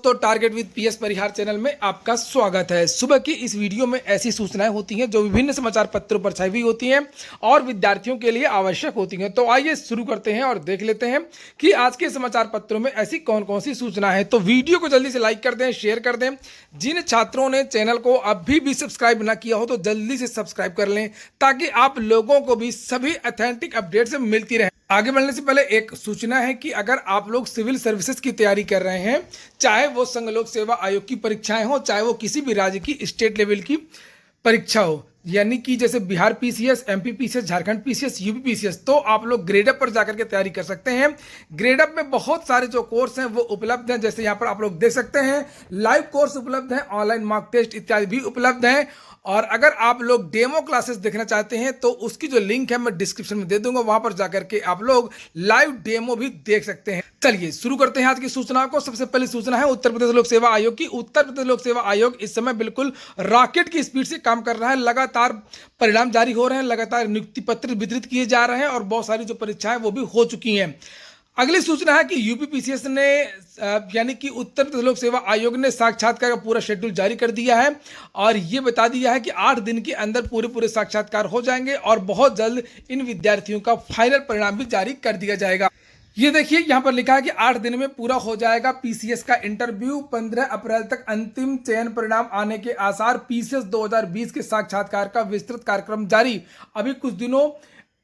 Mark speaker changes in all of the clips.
Speaker 1: दोस्तों, target with PS Parihar channel में आपका स्वागत है। सुबह की इस वीडियो में ऐसी सूचनाएं होती हैं जो विभिन्न समाचार पत्रों पर छाई हुई होती हैं और विद्यार्थियों के लिए आवश्यक होती हैं। तो आइए शुरू करते हैं और देख लेते हैं कि आज के समाचार पत्रों में ऐसी कौन कौन सी सूचनाएं हैं। तो वीडियो को जल्दी से लाइक कर दें, शेयर कर दें। जिन छात्रों ने चैनल को अभी भी सब्सक्राइब ना किया हो तो जल्दी से सब्सक्राइब कर लें ताकि आप लोगों को भी सभी ऑथेंटिक अपडेट्स मिलती रहे। आगे बढ़ने से पहले एक सूचना है कि अगर आप लोग सिविल सर्विसेज की तैयारी कर रहे हैं, चाहे वो संघ लोक सेवा आयोग की परीक्षाएं हो, चाहे वो किसी भी राज्य की स्टेट लेवल की परीक्षा हो, यानी कि जैसे Bihar PCS, MP PCS, Jharkhand PCS, UP PCS, तो आप लोग ग्रेडअप पर जाकर के तैयारी कर सकते हैं। ग्रेडअप में बहुत सारे जो कोर्स हैं वो उपलब्ध हैं। जैसे यहाँ पर आप लोग देख सकते हैं, लाइव कोर्स उपलब्ध हैं, ऑनलाइन मॉक टेस्ट इत्यादि भी उपलब्ध हैं। और अगर आप लोग डेमो क्लासेस देखना चाहते हैं तो उसकी जो लिंक है मैं डिस्क्रिप्शन में दे दूंगा, वहां पर जाकर के आप लोग लाइव डेमो भी देख सकते हैं। चलिए शुरू करते हैं आज की सूचना को। सबसे पहली सूचना है उत्तर प्रदेश लोक सेवा आयोग की। उत्तर प्रदेश लोक सेवा आयोग इस समय बिल्कुल रॉकेट की स्पीड से काम कर रहा है। लगातार परिणाम जारी हो रहे हैं, लगातार नियुक्ति पत्र वितरित किए जा रहे हैं और बहुत सारी जो परीक्षाएं वो भी हो चुकी हैं। अगली सूचना है कि यूपी पीसीएस ने यानी कि उत्तर प्रदेश लोक सेवा आयोग ने साक्षात्कार का पूरा शेड्यूल जारी कर दिया है और ये बता दिया है कि 8 दिन के अंदर पूरे साक्षात्कार हो जाएंगे और बहुत जल्द इन विद्यार्थियों का फाइनल परिणाम भी जारी कर दिया जाएगा। ये देखिए यहाँ पर लिखा है कि 8 दिन में पूरा हो जाएगा पीसीएस का इंटरव्यू। 15 अप्रैल तक अंतिम चयन परिणाम आने के आसार। पीसीएस 2020 के साक्षात्कार का विस्तृत कार्यक्रम जारी। अभी कुछ दिनों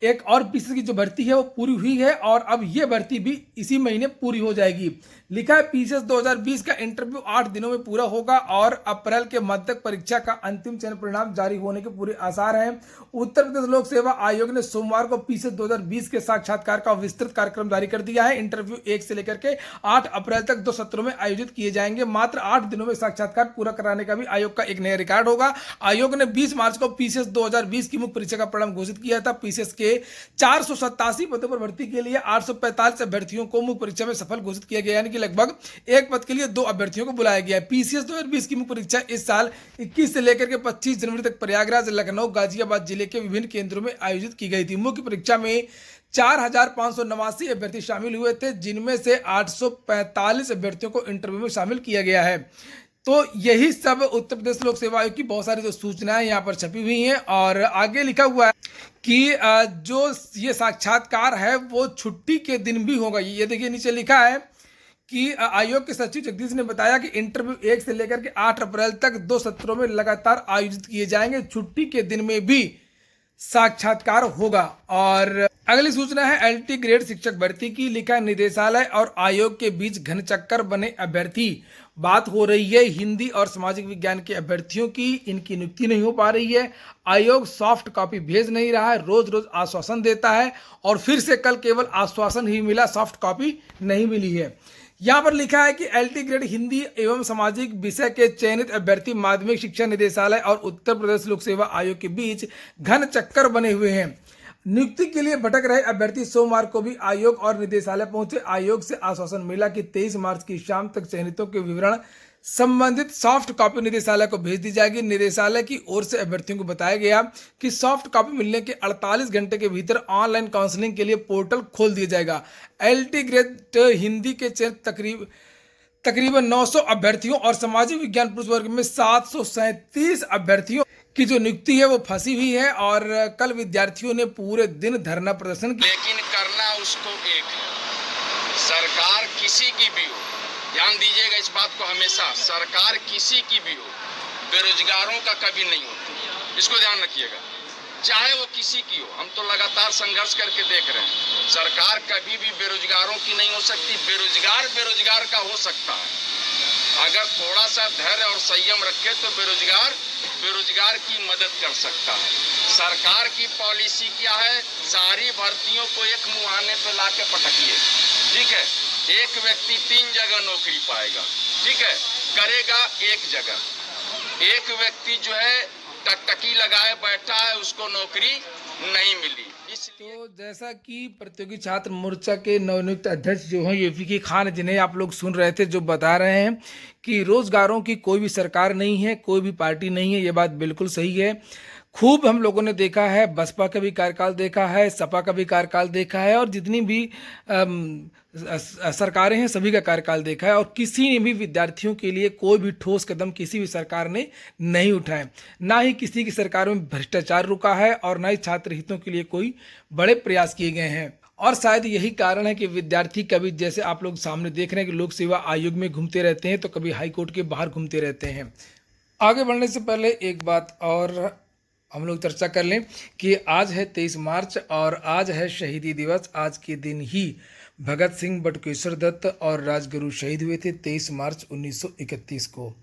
Speaker 1: एक और पीसीएस की जो भर्ती है वो पूरी हुई है और अब ये भर्ती भी इसी महीने पूरी हो जाएगी। लिखा है पीसीएस 2020 का इंटरव्यू 8 दिनों में पूरा होगा और अप्रैल के मध्य तक परीक्षा का अंतिम चयन परिणाम जारी होने के पूरे आसार हैं। उत्तर प्रदेश लोक सेवा आयोग ने सोमवार को पीसीएस 2020 के साक्षात्कार का विस्तृत कार्यक्रम जारी कर दिया है। इंटरव्यू 1 से लेकर के 8 अप्रैल तक 2 सत्रों में आयोजित किए जाएंगे। मात्र 8 दिनों में साक्षात्कार पूरा कराने का भी आयोग का एक नया रिकॉर्ड होगा। आयोग ने 20 मार्च को पीसीएस 2020 की मुख्य परीक्षा का परिणाम घोषित किया था। पीसीएस के 487 पदों पर भर्ती के लिए 845 अभ्यर्थियों को मुख्य परीक्षा में सफल घोषित किया गया, यानी कि लगभग एक पद के लिए 2 अभ्यर्थियों को बुलाया गया है। पीसीएस 2020 की मुख्य परीक्षा इस साल 21 से लेकर के 25 जनवरी तक प्रयागराज, लखनऊ, गाजियाबाद जिले के विभिन्न केंद्रों में आयोजित की गई थी। मुख्य परीक्षा में 4589 अभ्यर्थी शामिल हुए थे, जिनमें से 845 अभ्यर्थियों को इंटरव्यू में शामिल किया गया है। तो यही सब उत्तर प्रदेश लोक सेवा आयोग की बहुत सारी जो सूचनाएं यहाँ पर छपी हुई हैं और आगे लिखा हुआ है कि जो ये साक्षात्कार है वो छुट्टी के दिन भी होगा। ये देखिए नीचे लिखा है कि आयोग के सचिव जगदीश ने बताया कि इंटरव्यू 1 से लेकर के 8 अप्रैल तक 2 सत्रों में लगातार आयोजित किए जाएंगे। छुट्टी के दिन में भी साक्षात्कार होगा। और अगली सूचना है एलटी ग्रेड शिक्षक भर्ती की। लिखा है निदेशालय और आयोग के बीच घनचक्कर बने अभ्यर्थी। बात हो रही है हिंदी और सामाजिक विज्ञान के अभ्यर्थियों की। इनकी नियुक्ति नहीं हो पा रही है। आयोग सॉफ्ट कॉपी भेज नहीं रहा है, रोज रोज आश्वासन देता है और फिर से कल केवल आश्वासन ही मिला, सॉफ्ट कॉपी नहीं मिली है। यहाँ पर लिखा है कि एलटी ग्रेड हिंदी एवं सामाजिक विषय के चयनित अभ्यर्थी माध्यमिक शिक्षा निदेशालय और उत्तर प्रदेश लोक सेवा आयोग के बीच घन चक्कर बने हुए हैं। नियुक्ति के लिए भटक रहे अभ्यर्थी सोमवार को भी आयोग और निदेशालय पहुंचे। आयोग से आश्वासन मिला कि 23 मार्च की शाम तक चयनितों के विवरण संबंधित सॉफ्ट कॉपी निदेशालय को भेज दी जाएगी। निदेशालय की ओर से अभ्यर्थियों को बताया गया कि सॉफ्ट कॉपी मिलने के 48 घंटे के भीतर ऑनलाइन काउंसलिंग के लिए पोर्टल खोल दिया जाएगा। एलटी ग्रेड हिंदी के चयनित तकरीबन 900 अभ्यर्थियों और सामाजिक विज्ञान पुरुष वर्ग में 737 अभ्यर्थियों की जो नियुक्ति है वो फंसी हुई है और कल विद्यार्थियों ने पूरे दिन धरना प्रदर्शन किया।
Speaker 2: लेकिन करना उसको एक है, सरकार किसी की भी हो, ध्यान दीजिएगा इस बात को हमेशा, सरकार किसी की भी हो, बेरोजगारों का कभी नहीं होता, इसको ध्यान रखिएगा, चाहे वो किसी की हो। हम तो लगातार संघर्ष करके देख रहे हैं, सरकार कभी भी बेरोजगारों की नहीं हो सकती। बेरोजगार का हो सकता है, अगर थोड़ा सा धैर्य और संयम रखे तो बेरोजगार की मदद कर सकता है। सरकार की पॉलिसी क्या है, सारी भर्तियों को एक मुहाने पे लाके पटकिए, ठीक है। एक व्यक्ति 3 जगह नौकरी पाएगा, ठीक है, करेगा एक जगह। एक व्यक्ति जो है टकटकी लगाए बैठा है, उसको नौकरी नहीं मिली।
Speaker 1: तो जैसा कि प्रतियोगी छात्र मोर्चा के नवनियुक्त अध्यक्ष जो हैं यूपी की खान, जिन्हें आप लोग सुन रहे थे, जो बता रहे हैं कि रोजगारों की कोई भी सरकार नहीं है, कोई भी पार्टी नहीं है, ये बात बिल्कुल सही है। खूब हम लोगों ने देखा है, बसपा का भी कार्यकाल देखा है, सपा का भी कार्यकाल देखा है और जितनी भी सरकारें हैं सभी का कार्यकाल देखा है और किसी ने भी विद्यार्थियों के लिए कोई भी ठोस कदम किसी भी सरकार ने नहीं उठाए। ना ही किसी की सरकार में भ्रष्टाचार रुका है और ना ही छात्र हितों के लिए कोई बड़े प्रयास किए गए हैं। और शायद यही कारण है कि विद्यार्थी कभी, जैसे आप लोग सामने देख रहे हैं कि लोक सेवा आयोग में घूमते रहते हैं तो कभी हाई कोर्ट के बाहर घूमते रहते हैं। आगे बढ़ने से पहले एक बात और हम लोग चर्चा कर लें कि आज है 23 मार्च और आज है शहीदी दिवस। आज के दिन ही भगत सिंह, बटुकेश्वर दत्त और राजगुरु शहीद हुए थे 23 मार्च 1931 को।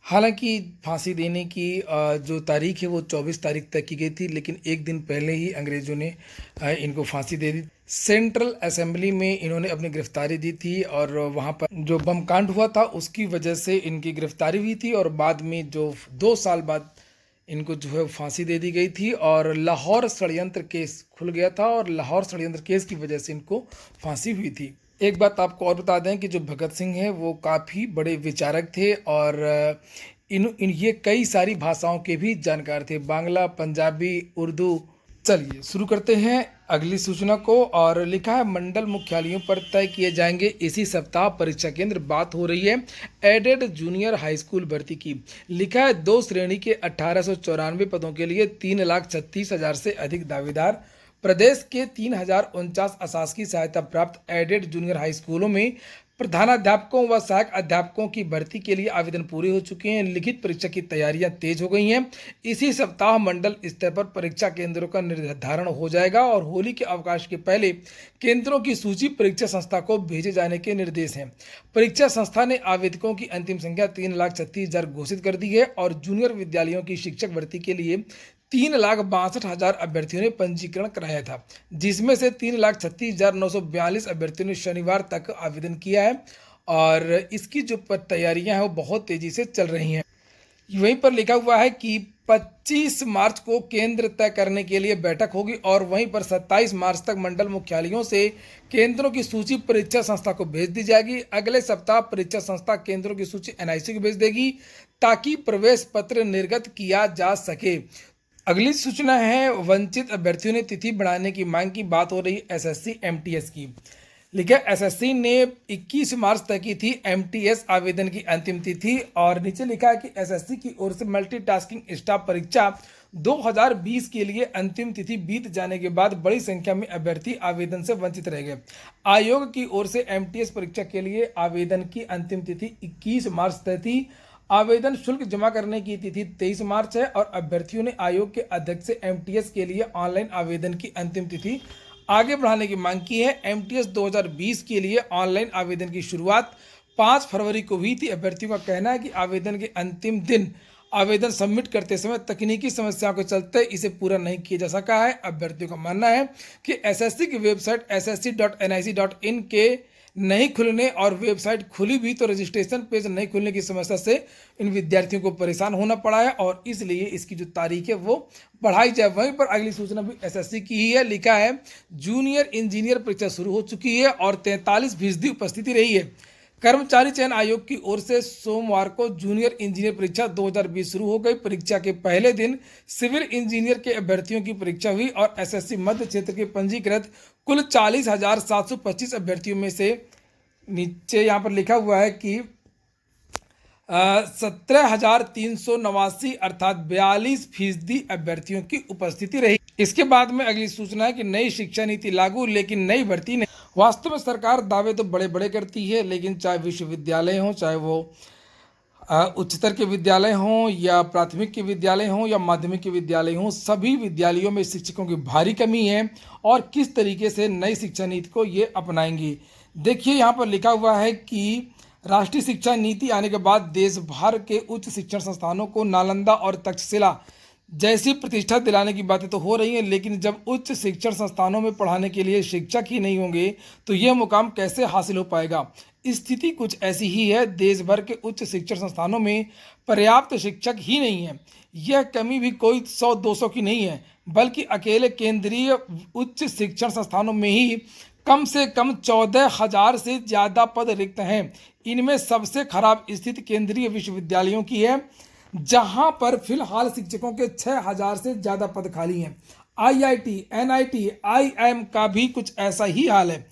Speaker 1: हालांकि फांसी देने की जो तारीख है वो 24 तारीख तक की गई थी, लेकिन एक दिन पहले ही अंग्रेज़ों ने इनको फांसी दे दी। सेंट्रल असेंबली में इन्होंने अपनी गिरफ्तारी दी थी और वहाँ पर जो बम कांड हुआ था उसकी वजह से इनकी गिरफ्तारी हुई थी और बाद में जो 2 साल बाद इनको जो है फांसी दे दी गई थी और लाहौर षड्यंत्र केस खुल गया था और लाहौर षड्यंत्र केस की वजह से इनको फांसी हुई थी। एक बात आपको और बता दें कि जो भगत सिंह हैं वो काफ़ी बड़े विचारक थे और ये कई सारी भाषाओं के भी जानकार थे, बांग्ला, पंजाबी, उर्दू। चलिए शुरू करते हैं अगली सूचना को और लिखा है मंडल मुख्यालयों पर तय किए जाएंगे इसी सप्ताह परीक्षा केंद्र। बात हो रही है एडेड जूनियर हाई स्कूल भर्ती की। लिखा है 2 श्रेणी के 1894 पदों के लिए 3,36,000 से अधिक दावेदार। प्रदेश के 3,049 अशासकीय सहायता प्राप्त एडेड जूनियर हाई स्कूलों में प्रधानाध्यापकों व सहायक अध्यापकों की भर्ती के लिए आवेदन पूरे हो चुके हैं। लिखित परीक्षा की तैयारियां तेज हो गई हैं। इसी सप्ताह मंडल स्तर पर परीक्षा केंद्रों का निर्धारण हो जाएगा और होली के अवकाश के पहले केंद्रों की सूची परीक्षा संस्था को भेजे जाने के निर्देश हैं। परीक्षा संस्था ने आवेदकों की अंतिम संख्या 3,36,000 घोषित कर दी है और जूनियर विद्यालयों की शिक्षक भर्ती के लिए 3,62,000 अभ्यर्थियों ने पंजीकरण कराया था, जिसमें से 3,36,942 अभ्यर्थियों ने शनिवार तक आवेदन किया है और इसकी जो तैयारियां हैं वो बहुत तेजी से चल रही हैं। वहीं पर लिखा हुआ है कि 25 मार्च को केंद्र तय करने के लिए बैठक होगी और वहीं पर 27 मार्च तक मंडल मुख्यालयों से केंद्रों की सूची परीक्षा संस्था को भेज दी जाएगी। अगले सप्ताह परीक्षा संस्था केंद्रों की सूची NIC को भेज देगी ताकि प्रवेश पत्र निर्गत किया जा सके। अगली सूचना है वंचित अभ्यर्थियों ने तिथि बढ़ाने की मांग की। बात हो रही है SSC MTS की। लिखा SSC ने 21 मार्च तक की थी MTS आवेदन की अंतिम तिथि और नीचे लिखा है कि SSC की ओर से मल्टीटास्किंग स्टाफ परीक्षा 2020 के लिए अंतिम तिथि बीत जाने के बाद बड़ी संख्या में अभ्यर्थी आवेदन से वंचित रह गए। आयोग की ओर से MTS परीक्षा के लिए आवेदन की अंतिम तिथि 21 मार्च तक थी। आवेदन शुल्क जमा करने की तिथि 23 मार्च है और अभ्यर्थियों ने आयोग के अध्यक्ष से MTS के लिए ऑनलाइन आवेदन की अंतिम तिथि आगे बढ़ाने की मांग की है। MTS 2020 के लिए ऑनलाइन आवेदन की शुरुआत 5 फरवरी को हुई थी। अभ्यर्थियों का कहना है कि आवेदन के अंतिम दिन आवेदन सबमिट करते समय तकनीकी समस्याओं के चलते इसे पूरा नहीं किया जा सका है। अभ्यर्थियों का मानना है कि SSC की वेबसाइट ssc.nic.in के नहीं खुलने और वेबसाइट खुली भी तो रजिस्ट्रेशन पेज नहीं खुलने की समस्या से इन विद्यार्थियों को परेशान होना पड़ा है और इसलिए इसकी जो तारीख है वो बढ़ाई जाए। वहीं पर अगली सूचना भी SSC की ही है। लिखा है जूनियर इंजीनियर परीक्षा शुरू हो चुकी है और 43% उपस्थिति रही है। कर्मचारी चयन आयोग की ओर से सोमवार को जूनियर इंजीनियर परीक्षा 2020 शुरू हो गई। परीक्षा के पहले दिन सिविल इंजीनियर के अभ्यर्थियों की परीक्षा हुई और SSC मध्य क्षेत्र के पंजीकृत कुल 40,725 अभ्यर्थियों में से नीचे यहाँ पर लिखा हुआ है कि 17,389 अर्थात 42% अभ्यर्थियों की उपस्थिति रही। इसके बाद में अगली सूचना है कि नई शिक्षा नीति लागू लेकिन नई भर्ती नहीं। वास्तव में सरकार दावे तो बड़े बड़े करती है, लेकिन चाहे विश्वविद्यालय हों, चाहे वो उच्चतर के विद्यालय हों या प्राथमिक के विद्यालय हों या माध्यमिक के विद्यालय हों, सभी विद्यालयों में शिक्षकों की भारी कमी है और किस तरीके से नई शिक्षा नीति को ये अपनाएंगी। देखिए यहाँ पर लिखा हुआ है कि राष्ट्रीय शिक्षा नीति आने के बाद देश भर के उच्च शिक्षण संस्थानों को नालंदा और तक्षशिला जैसी प्रतिष्ठा दिलाने की बातें तो हो रही हैं, लेकिन जब उच्च शिक्षण संस्थानों में पढ़ाने के लिए शिक्षक ही नहीं होंगे तो यह मुकाम कैसे हासिल हो पाएगा। स्थिति कुछ ऐसी ही है। देश भर के उच्च शिक्षण संस्थानों में पर्याप्त शिक्षक ही नहीं है। यह कमी भी कोई 100-200 की नहीं है, बल्कि अकेले केंद्रीय उच्च शिक्षण संस्थानों में ही कम से कम 14,000 से ज़्यादा पद रिक्त हैं। इनमें सबसे खराब स्थिति केंद्रीय विश्वविद्यालयों की है। जहां पर फिलहाल शिक्षकों के 6000 से ज़्यादा पद खाली हैं। IIT, NIT, IIM का भी कुछ ऐसा ही हाल है।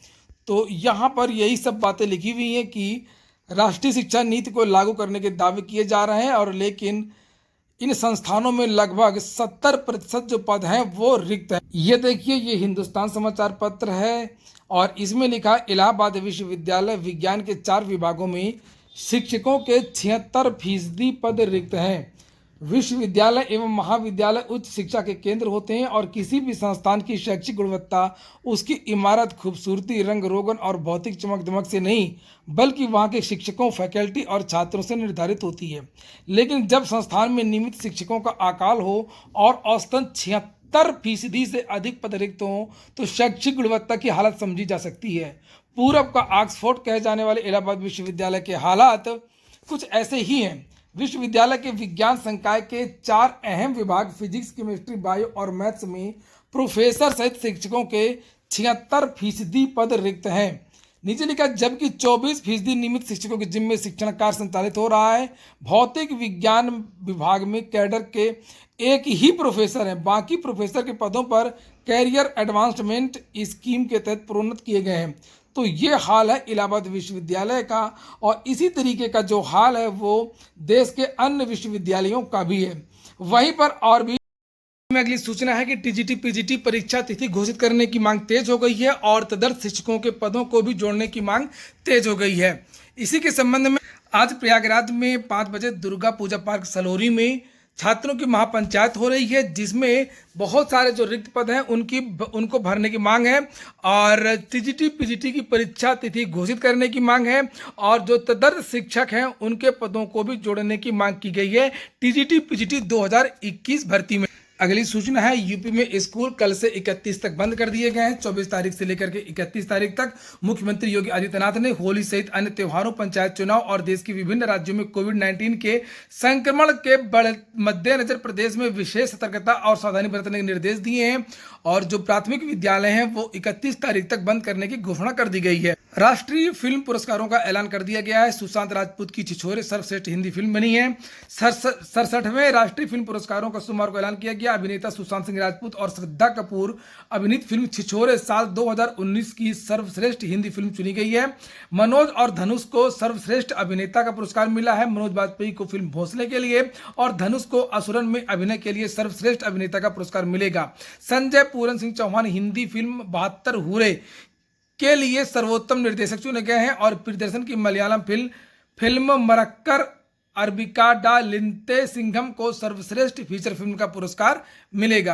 Speaker 1: तो यहाँ पर यही सब बातें लिखी हुई हैं कि राष्ट्रीय शिक्षा नीति को लागू करने के दावे किए जा रहे हैं, और लेकिन इन संस्थानों में लगभग 70% जो पद हैं वो रिक्त हैं। ये देखिए, ये हिंदुस्तान समाचार पत्र है और इसमें लिखा, इलाहाबाद विश्वविद्यालय विज्ञान के 4 विभागों में शिक्षकों के 76% पद रिक्त हैं। विश्वविद्यालय एवं महाविद्यालय उच्च शिक्षा के केंद्र होते हैं और किसी भी संस्थान की शैक्षिक गुणवत्ता उसकी इमारत, खूबसूरती, रंग रोगन और भौतिक चमक दमक से नहीं बल्कि वहाँ के शिक्षकों, फैकल्टी और छात्रों से निर्धारित होती है। लेकिन जब संस्थान में नियमित शिक्षकों का अकाल हो और औसतन 76% से अधिक पद रिक्त हों तो शैक्षिक गुणवत्ता की हालत समझी जा सकती है। पूरब का ऑक्सफोर्ड कहे जाने वाले इलाहाबाद विश्वविद्यालय के हालात कुछ ऐसे ही हैं। विश्वविद्यालय के विज्ञान संकाय के 4 अहम विभाग फिजिक्स, केमिस्ट्री, बायो और मैथ्स में प्रोफेसर सहित शिक्षकों के 76% पद रिक्त हैं। नीचे लिखा, जबकि 24% नियमित शिक्षकों के जिम्मे शिक्षण कार्य संचालित हो रहा है। भौतिक विज्ञान विभाग में कैडर के एक ही प्रोफेसर हैं, बाकी प्रोफेसर के पदों पर कैरियर एडवांसमेंट स्कीम के तहत प्रोन्नत किए गए हैं। तो ये हाल है इलाहाबाद विश्वविद्यालय का, और इसी तरीके का जो हाल है वो देश के अन्य विश्वविद्यालयों का भी है। वहीं पर और भी में अगली सूचना है कि टीजीटी पीजीटी परीक्षा तिथि घोषित करने की मांग तेज हो गई है और तदर्थ शिक्षकों के पदों को भी जोड़ने की मांग तेज हो गई है। इसी के संबंध में आज प्रयागराज में 5 बजे दुर्गा पूजा पार्क सलोरी में छात्रों की महापंचायत हो रही है, जिसमें बहुत सारे जो रिक्त पद हैं उनको भरने की मांग है और टीजीटी पीजीटी की परीक्षा तिथि घोषित करने की मांग है और जो तदर्थ शिक्षक हैं उनके पदों को भी जोड़ने की मांग की गई है टीजीटी पीजीटी 2021 भर्ती में। अगली सूचना है, यूपी में स्कूल कल से 31 तक बंद कर दिए गए हैं। 24 तारीख से लेकर के 31 तारीख तक मुख्यमंत्री योगी आदित्यनाथ ने होली सहित अन्य त्योहारों, पंचायत चुनाव और देश के विभिन्न राज्यों में कोविड-19 के संक्रमण के मद्देनजर प्रदेश में विशेष सतर्कता और सावधानी बरतने के निर्देश दिए हैं और जो प्राथमिक विद्यालय हैं वो 31 तारीख तक बंद करने की घोषणा कर दी गई है। राष्ट्रीय फिल्म पुरस्कारों का ऐलान कर दिया गया है। सुशांत राजपूत की छिछोरे सर्वश्रेष्ठ हिंदी फिल्म बनी है। 67वें राष्ट्रीय फिल्म पुरस्कारों का सोमवार को ऐलान किया गया। अभिनेता सुशांत सिंह राजपूत और श्रद्धा कपूर अभिनीत फिल्म छिछोरे साल 2019 की सर्वश्रेष्ठ हिंदी फिल्म चुनी गई है। मनोज और धनुष को सर्वश्रेष्ठ अभिनेता का पुरस्कार मिला है। मनोज बाजपेयी को फिल्म भोसले के लिए और धनुष को असुरन में अभिनय के लिए सर्वश्रेष्ठ अभिनेता का पुरस्कार मिलेगा। संजय पूरन सिंह चौहान हिंदी फिल्म 72 हुरे के लिए सर्वोत्तम निर्देशक चुने गए हैं और प्रदर्शन की मलयालम फिल्म मरक्कर अरबिका डा लिंते सिंघम को सर्वश्रेष्ठ फीचर फिल्म का पुरस्कार मिलेगा।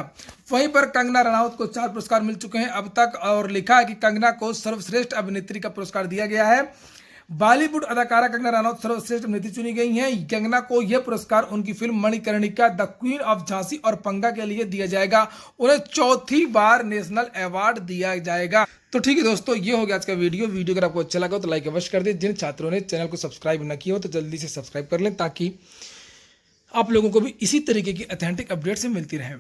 Speaker 1: वहीं पर कंगना रनावत को 4 पुरस्कार मिल चुके हैं अब तक और लिखा है कि कंगना को सर्वश्रेष्ठ अभिनेत्री का पुरस्कार दिया गया है। बॉलीवुड अदाकारा कंगना रनावत सर्वश्रेष्ठ अभिनेत्री चुनी गई हैं। कंगना को यह पुरस्कार उनकी film Manikarnika the queen of Jhansi और पंगा के लिए दिया जाएगा। उन्हें 4थी बार नेशनल अवार्ड दिया जाएगा। तो ठीक है दोस्तों, ये हो गया आज का वीडियो अगर आपको अच्छा लगा तो लाइक अवश्य कर दें। जिन छात्रों ने चैनल को सब्सक्राइब न किया हो तो जल्दी से सब्सक्राइब कर लें ताकि आप लोगों को भी इसी तरीके की ऑथेंटिक अपडेट से मिलती रहें।